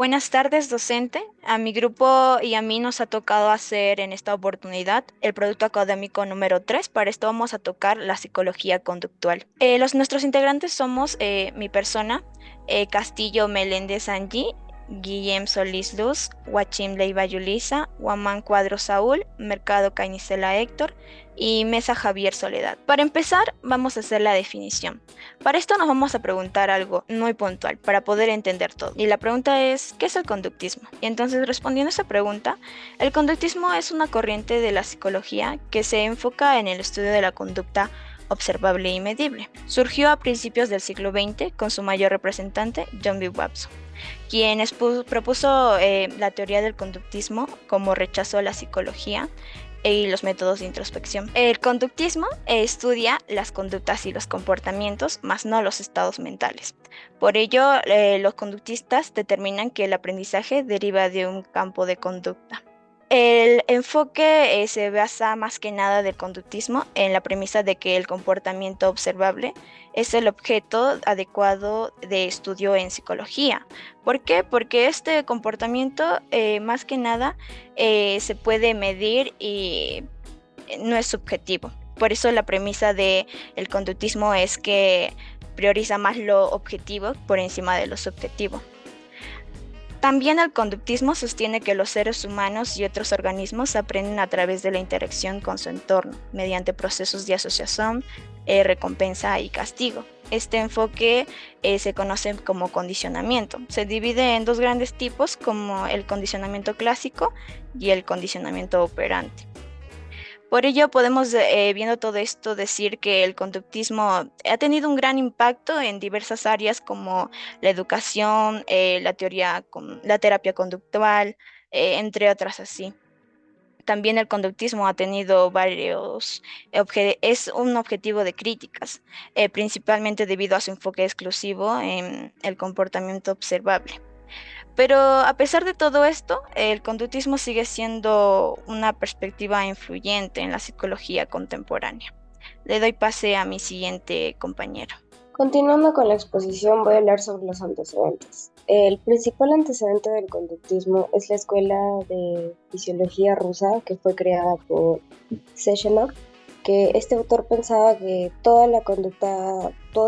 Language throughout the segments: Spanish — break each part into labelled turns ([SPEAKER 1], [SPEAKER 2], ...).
[SPEAKER 1] Buenas tardes, docente. A mi grupo y a mí nos ha tocado hacer en esta oportunidad el producto académico número 3. Para esto vamos a tocar la psicología conductual. Nuestros integrantes somos mi persona, Castillo Meléndez Angie, Guillem Solís Luz, Huachim Leiva Yulisa, Guamán Cuadro Saúl, Mercado Cañicela Héctor y Mesa Javier Soledad. Para empezar, vamos a hacer la definición. Para esto nos vamos a preguntar algo muy puntual para poder entender todo. Y la pregunta es, ¿qué es el conductismo? Y entonces, respondiendo a esa pregunta, el conductismo es una corriente de la psicología que se enfoca en el estudio de la conducta observable y medible. Surgió a principios del siglo XX con su mayor representante, John B. Watson, quien propuso la teoría del conductismo como rechazo a la psicología y los métodos de introspección. El conductismo estudia las conductas y los comportamientos, más no los estados mentales. Por ello, los conductistas determinan que el aprendizaje deriva de un campo de conducta. El enfoque se basa más que nada del conductismo en la premisa de que el comportamiento observable es el objeto adecuado de estudio en psicología. ¿Por qué? Porque este comportamiento más que nada se puede medir y no es subjetivo. Por eso la premisa del conductismo es que prioriza más lo objetivo por encima de lo subjetivo. También el conductismo sostiene que los seres humanos y otros organismos aprenden a través de la interacción con su entorno, mediante procesos de asociación, recompensa y castigo. Este enfoque se conoce como condicionamiento. Se divide en dos grandes tipos, como el condicionamiento clásico y el condicionamiento operante. Por ello podemos, viendo todo esto, decir que el conductismo ha tenido un gran impacto en diversas áreas como la educación, la terapia conductual, entre otras así. También el conductismo ha tenido es un objetivo de críticas, principalmente debido a su enfoque exclusivo en el comportamiento observable. Pero a pesar de todo esto, el conductismo sigue siendo una perspectiva influyente en la psicología contemporánea. Le doy pase a mi siguiente compañero.
[SPEAKER 2] Continuando con la exposición, voy a hablar sobre los antecedentes. El principal antecedente del conductismo es la escuela de fisiología rusa que fue creada por Sechenov, que este autor pensaba que todo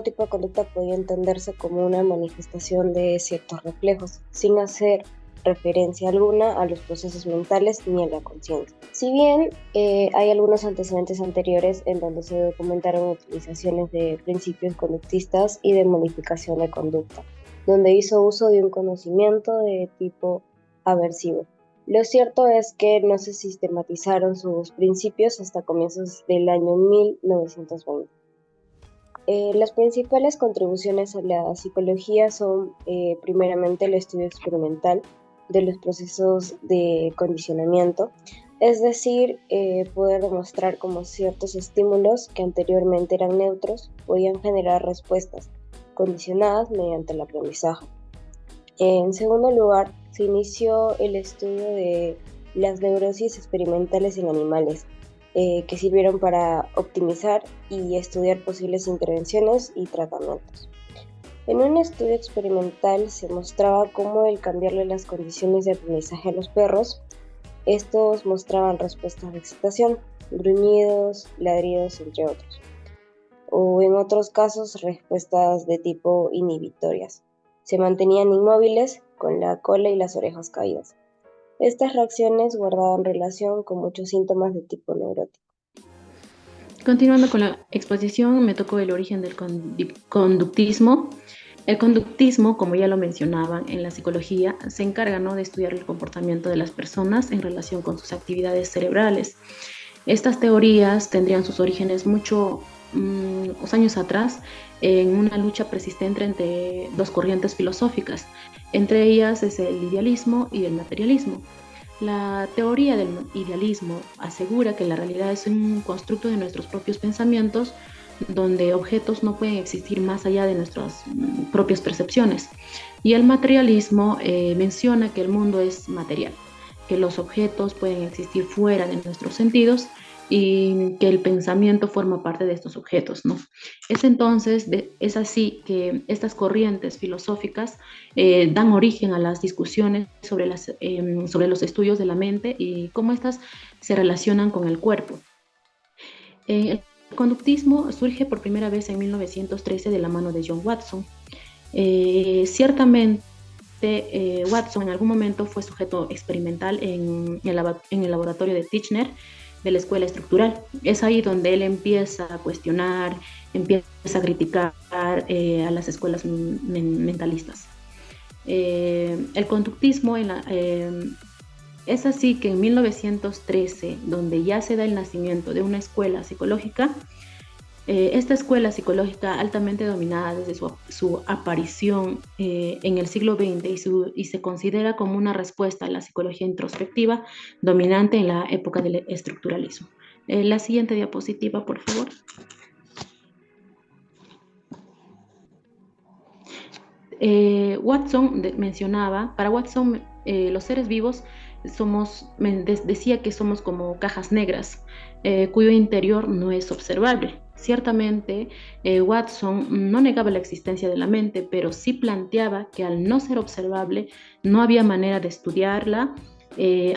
[SPEAKER 2] tipo de conducta podía entenderse como una manifestación de ciertos reflejos, sin hacer referencia alguna a los procesos mentales ni a la conciencia. Si bien hay algunos antecedentes anteriores en donde se documentaron utilizaciones de principios conductistas y de modificación de conducta, donde hizo uso de un conocimiento de tipo aversivo. Lo cierto es que no se sistematizaron sus principios hasta comienzos del año 1920. Las principales contribuciones a la psicología son, primeramente, el estudio experimental de los procesos de condicionamiento, es decir, poder demostrar cómo ciertos estímulos que anteriormente eran neutros podían generar respuestas condicionadas mediante el aprendizaje. En segundo lugar, se inició el estudio de las neurosis experimentales en animales, que sirvieron para optimizar y estudiar posibles intervenciones y tratamientos. En un estudio experimental se mostraba cómo el cambiarle las condiciones de aprendizaje a los perros, estos mostraban respuestas de excitación, gruñidos, ladridos, entre otros, o en otros casos respuestas de tipo inhibitorias. Se mantenían inmóviles con la cola y las orejas caídas. Estas reacciones guardaban relación con muchos síntomas de tipo neurótico.
[SPEAKER 3] Continuando con la exposición, me tocó el origen del conductismo. El conductismo, como ya lo mencionaban en la psicología, se encarga, ¿no?, de estudiar el comportamiento de las personas en relación con sus actividades cerebrales. Estas teorías tendrían sus orígenes muchos años atrás en una lucha persistente entre dos corrientes filosóficas. Entre ellas es el idealismo y el materialismo. La teoría del idealismo asegura que la realidad es un constructo de nuestros propios pensamientos, donde objetos no pueden existir más allá de nuestras propias percepciones. Y el materialismo menciona que el mundo es material, que los objetos pueden existir fuera de nuestros sentidos y que el pensamiento forma parte de estos objetos, ¿no? Es así que estas corrientes filosóficas dan origen a las discusiones sobre los estudios de la mente y cómo estas se relacionan con el cuerpo. El conductismo surge por primera vez en 1913 de la mano de John Watson. Ciertamente, Watson en algún momento fue sujeto experimental en el laboratorio de Titchener de la escuela estructural. Es ahí donde él empieza a cuestionar, empieza a criticar a las escuelas mentalistas. El conductismo es así que en 1913, donde ya se da el nacimiento de una escuela psicológica, esta escuela psicológica altamente dominada desde su aparición en el siglo XX y se considera como una respuesta a la psicología introspectiva dominante en la época del estructuralismo. La siguiente diapositiva, por favor. Watson mencionaba, para Watson los seres vivos decía que somos como cajas negras, cuyo interior no es observable. Ciertamente, Watson no negaba la existencia de la mente, pero sí planteaba que al no ser observable, no había manera de estudiarla,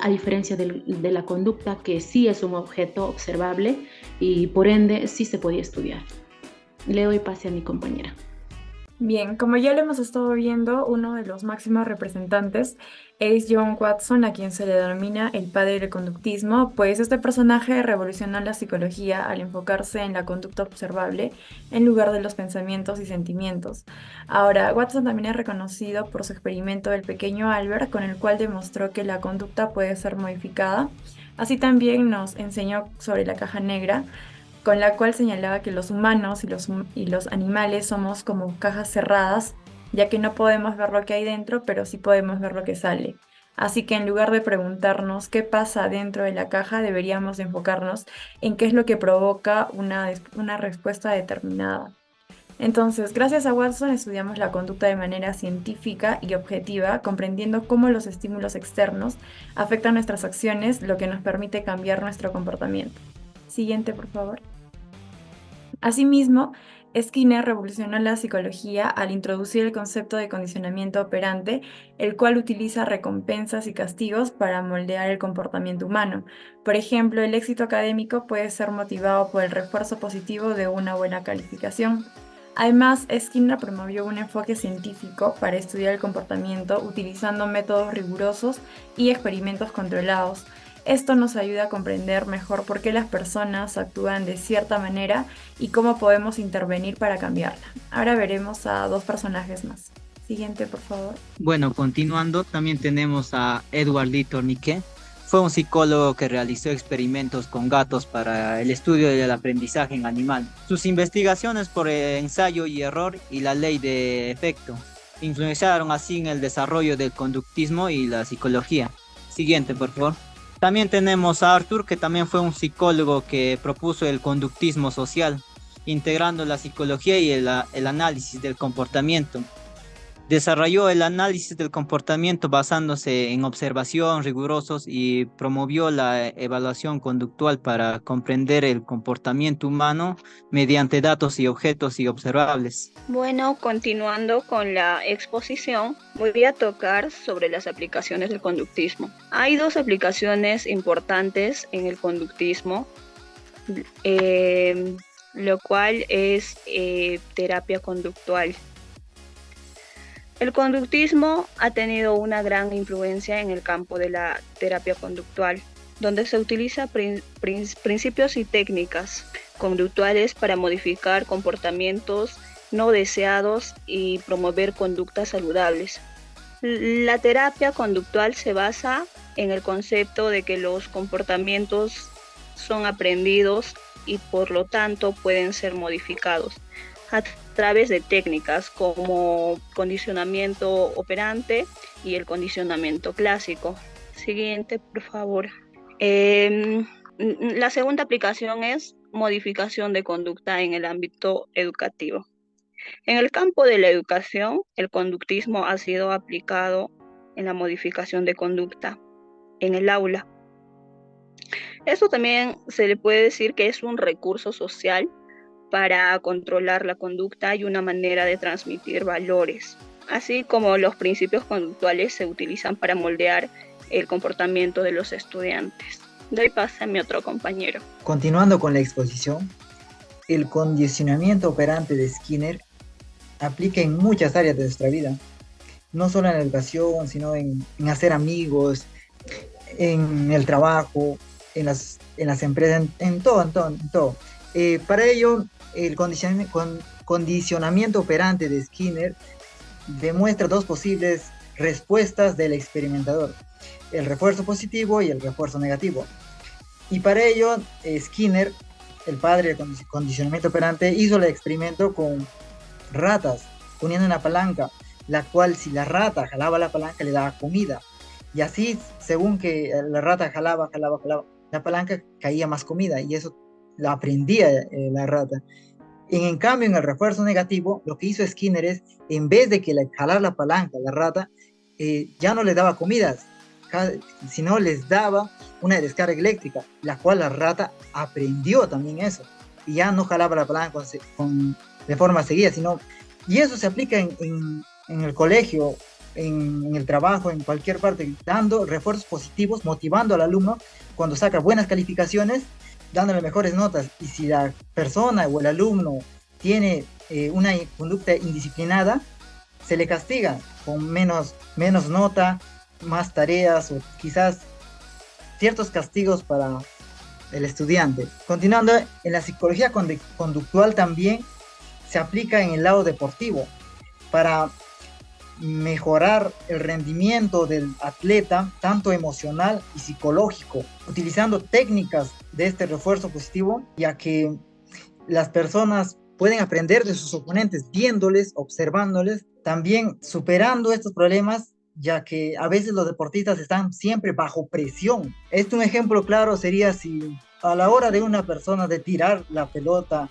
[SPEAKER 3] a diferencia de la conducta, que sí es un objeto observable y por ende sí se podía estudiar. Le doy pase a mi compañera.
[SPEAKER 4] Bien, como ya lo hemos estado viendo, uno de los máximos representantes es John Watson, a quien se le denomina el padre del conductismo, pues este personaje revolucionó la psicología al enfocarse en la conducta observable en lugar de los pensamientos y sentimientos. Ahora, Watson también es reconocido por su experimento del pequeño Albert, con el cual demostró que la conducta puede ser modificada. Así también nos enseñó sobre la caja negra, con la cual señalaba que los humanos y los animales somos como cajas cerradas, ya que no podemos ver lo que hay dentro, pero sí podemos ver lo que sale. Así que en lugar de preguntarnos qué pasa dentro de la caja, deberíamos enfocarnos en qué es lo que provoca una respuesta determinada. Entonces, gracias a Watson estudiamos la conducta de manera científica y objetiva, comprendiendo cómo los estímulos externos afectan nuestras acciones, lo que nos permite cambiar nuestro comportamiento. Siguiente, por favor. Asimismo, Skinner revolucionó la psicología al introducir el concepto de condicionamiento operante, el cual utiliza recompensas y castigos para moldear el comportamiento humano. Por ejemplo, el éxito académico puede ser motivado por el refuerzo positivo de una buena calificación. Además, Skinner promovió un enfoque científico para estudiar el comportamiento utilizando métodos rigurosos y experimentos controlados. Esto nos ayuda a comprender mejor por qué las personas actúan de cierta manera y cómo podemos intervenir para cambiarla. Ahora veremos a dos personajes más. Siguiente, por favor.
[SPEAKER 5] Bueno, continuando, también tenemos a Edward Lee Tourniquet. Fue un psicólogo que realizó experimentos con gatos para el estudio del aprendizaje en animal. Sus investigaciones por ensayo y error y la ley de efecto influenciaron así en el desarrollo del conductismo y la psicología. Siguiente, por favor. También tenemos a Arthur, que también fue un psicólogo que propuso el conductismo social, integrando la psicología y el análisis del comportamiento. Desarrolló el análisis del comportamiento basándose en observación rigurosos y promovió la evaluación conductual para comprender el comportamiento humano mediante datos y objetos y observables.
[SPEAKER 6] Bueno, continuando con la exposición, voy a tocar sobre las aplicaciones del conductismo. Hay dos aplicaciones importantes en el conductismo, lo cual es terapia conductual. El conductismo ha tenido una gran influencia en el campo de la terapia conductual, donde se utiliza principios y técnicas conductuales para modificar comportamientos no deseados y promover conductas saludables. La terapia conductual se basa en el concepto de que los comportamientos son aprendidos y por lo tanto pueden ser modificados a través de técnicas como condicionamiento operante y el condicionamiento clásico. Siguiente, por favor. La segunda aplicación es modificación de conducta en el ámbito educativo. En el campo de la educación, el conductismo ha sido aplicado en la modificación de conducta en el aula. Esto también se le puede decir que es un recurso social para controlar la conducta y una manera de transmitir valores, así como los principios conductuales se utilizan para moldear el comportamiento de los estudiantes. Doy pase a mi otro compañero.
[SPEAKER 7] Continuando con la exposición, el condicionamiento operante de Skinner aplica en muchas áreas de nuestra vida, no solo en la educación, sino en hacer amigos, en el trabajo, en las empresas, en todo. Para ello, el condicionamiento operante de Skinner demuestra dos posibles respuestas del experimentador: el refuerzo positivo y el refuerzo negativo. Y para ello, Skinner, el padre del condicionamiento operante, hizo el experimento con ratas, poniendo una palanca, la cual, si la rata jalaba la palanca, le daba comida. Y así, según que la rata jalaba, la palanca, caía más comida, y eso lo aprendía la rata. En cambio, en el refuerzo negativo, lo que hizo Skinner es, en vez de que le jalar la palanca a la rata, ya no le daba comidas, sino les daba una descarga eléctrica, la cual la rata aprendió también eso, y ya no jalaba la palanca de forma seguida, y eso se aplica en el colegio, en el trabajo, en cualquier parte, dando refuerzos positivos, motivando al alumno cuando saca buenas calificaciones, dándole mejores notas. Y si la persona o el alumno tiene una conducta indisciplinada, se le castiga con menos nota, más tareas o quizás ciertos castigos para el estudiante. Continuando, en la psicología conductual también se aplica en el lado deportivo para mejorar el rendimiento del atleta, tanto emocional y psicológico, utilizando técnicas de este refuerzo positivo, ya que las personas pueden aprender de sus oponentes viéndoles, observándoles, también superando estos problemas, ya que a veces los deportistas están siempre bajo presión. Un ejemplo claro sería si a la hora de una persona de tirar la pelota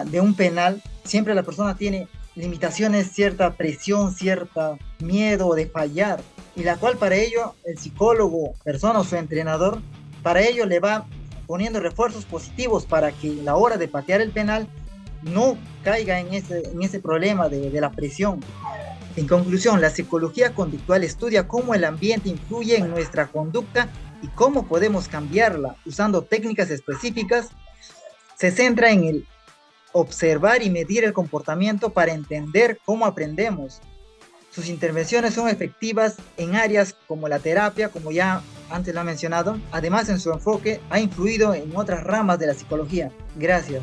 [SPEAKER 7] de un penal, siempre la persona tiene limitaciones, cierta presión, cierta miedo de fallar, y la cual para ello el psicólogo, persona o su entrenador, para ello le va poniendo refuerzos positivos para que a la hora de patear el penal no caiga en ese problema de la presión. En conclusión, la psicología conductual estudia cómo el ambiente influye en nuestra conducta y cómo podemos cambiarla usando técnicas específicas. Se centra en el observar y medir el comportamiento para entender cómo aprendemos. Sus intervenciones son efectivas en áreas como la terapia, como ya antes lo he mencionado. Además, en su enfoque ha influido en otras ramas de la psicología. Gracias.